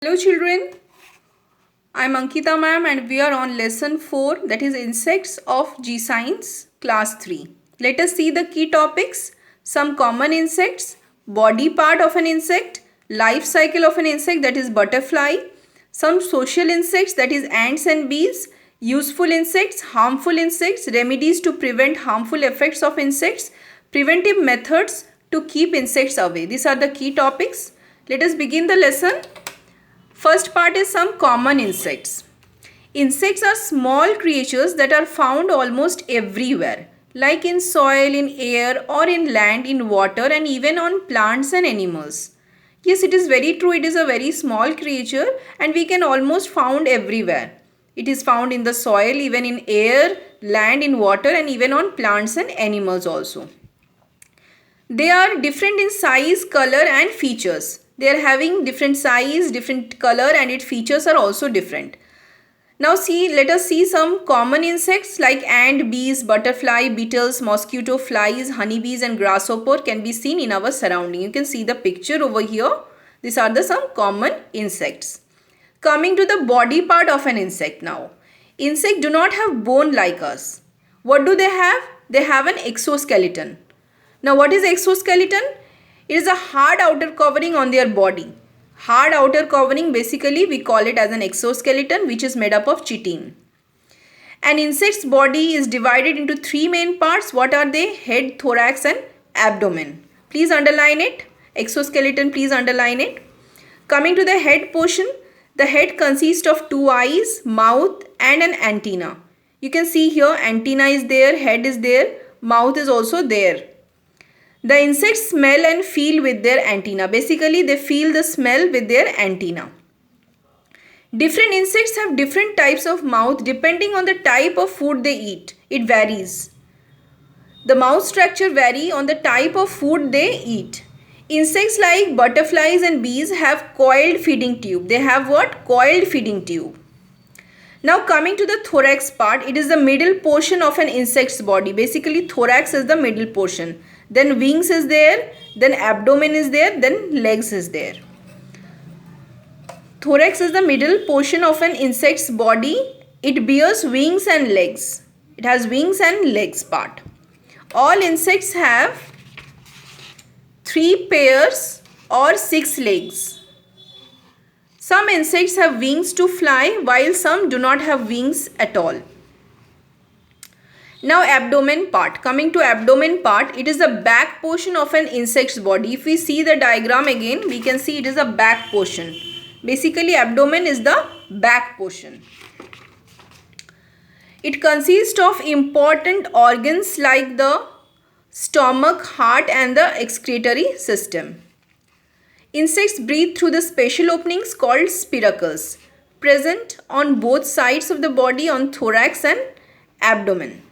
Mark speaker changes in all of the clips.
Speaker 1: Hello children, I am Ankita ma'am and we are on lesson 4, that is insects of G Science class 3. Let us see the key topics: some common insects, body part of an insect, life cycle of an insect, that is butterfly, some social insects, that is ants and bees, useful insects, harmful insects, remedies to prevent harmful effects of insects, preventive methods to keep insects away. These are the key topics. Let us begin the lesson. First part is some common insects. Insects are small creatures that are found almost everywhere, like in soil, in air, or in land, in water, and even on plants and animals. Yes, it is very true. It is a very small creature and we can almost found everywhere. It is found in the soil, even in air, land, in water, and even on plants and animals also. They are different in size, color and features. They are having different size, different color, and its features are also different. Now let us see some common insects like ant, bees, butterfly, beetles, mosquito, flies, honeybees and grasshopper can be seen in our surrounding. You can see the picture over here. These are the some common insects. Coming to the body part of an insect now. Insects do not have bone like us. What do they have? They have an exoskeleton. Now what is exoskeleton? It is a hard outer covering on their body. Hard outer covering, basically we call it as an exoskeleton, which is made up of chitin. An insect's body is divided into three main parts. What are they? Head, thorax and abdomen. Please underline it. Exoskeleton, please underline it. Coming to the head portion, the head consists of two eyes, mouth and an antenna. You can see here antenna is there, head is there, mouth is also there. The insects smell and feel with their antenna. Basically, they feel the smell with their antenna. Different insects have different types of mouth depending on the type of food they eat. It varies. The mouth structure vary on the type of food they eat. Insects like butterflies and bees have coiled feeding tube. They have what? Coiled feeding tube. Now coming to the thorax part, it is the middle portion of an insect's body. Basically, thorax is the middle portion. Then wings is there, then abdomen is there, then legs is there. Thorax is the middle portion of an insect's body. It bears wings and legs. It has wings and legs part. All insects have 3 pairs or 6 legs. Some insects have wings to fly while some do not have wings at all. Now abdomen part. Coming to abdomen part, it is the back portion of an insect's body. If we see the diagram again, we can see it is a back portion. Basically, abdomen is the back portion. It consists of important organs like the stomach, heart and the excretory system. Insects breathe through the special openings called spiracles, present on both sides of the body on thorax and abdomen.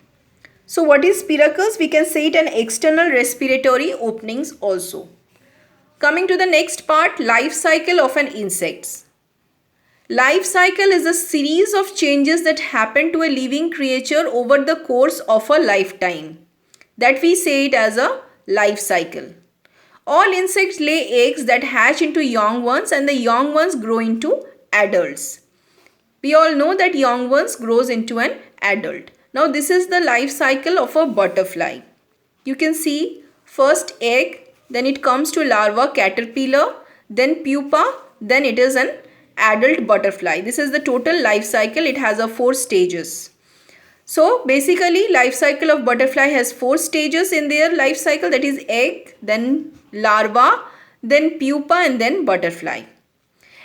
Speaker 1: So what is spiracles? We can say it an external respiratory openings also. Coming to the next part, life cycle of an insect. Life cycle is a series of changes that happen to a living creature over the course of a lifetime. That we say it as a life cycle. All insects lay eggs that hatch into young ones and the young ones grow into adults. We all know that young ones grows into an adult. Now this is the life cycle of a butterfly. You can see first egg, then it comes to larva, caterpillar, then pupa, then it is an adult butterfly. This is the total life cycle. It has 4 stages. So basically life cycle of butterfly has 4 stages in their life cycle, that is egg, then larva, then pupa and then butterfly.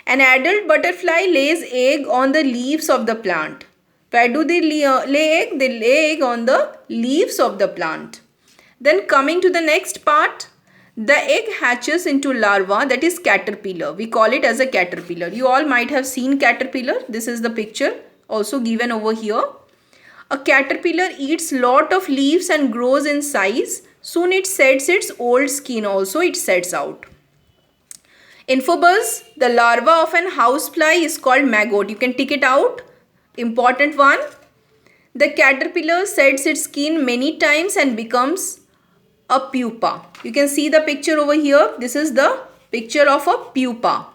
Speaker 1: An adult butterfly lays egg on the leaves of the plant. Where do they lay egg? They lay egg on the leaves of the plant. Then coming to the next part, the egg hatches into larva, that is caterpillar. We call it as a caterpillar. You all might have seen caterpillar. This is the picture also given over here. A caterpillar eats lot of leaves and grows in size. Soon it sheds its old skin also, it sets out. Infobuzz, the larva of an housefly is called maggot. You can tick it out. Important one. The caterpillar sheds its skin many times and becomes a pupa. You can see the picture over here. This is the picture of a pupa.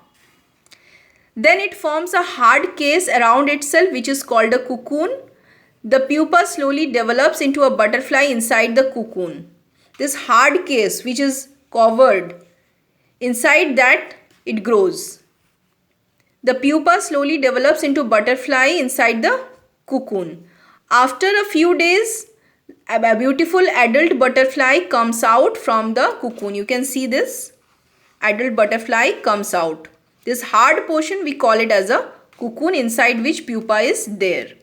Speaker 1: Then it forms a hard case around itself which is called a cocoon. The pupa slowly develops into a butterfly inside the cocoon. This hard case which is covered, inside that it grows. The pupa slowly develops into butterfly inside the cocoon. After a few days, a beautiful adult butterfly comes out from the cocoon. You can see this adult butterfly comes out. This hard portion we call it as a cocoon inside which pupa is there.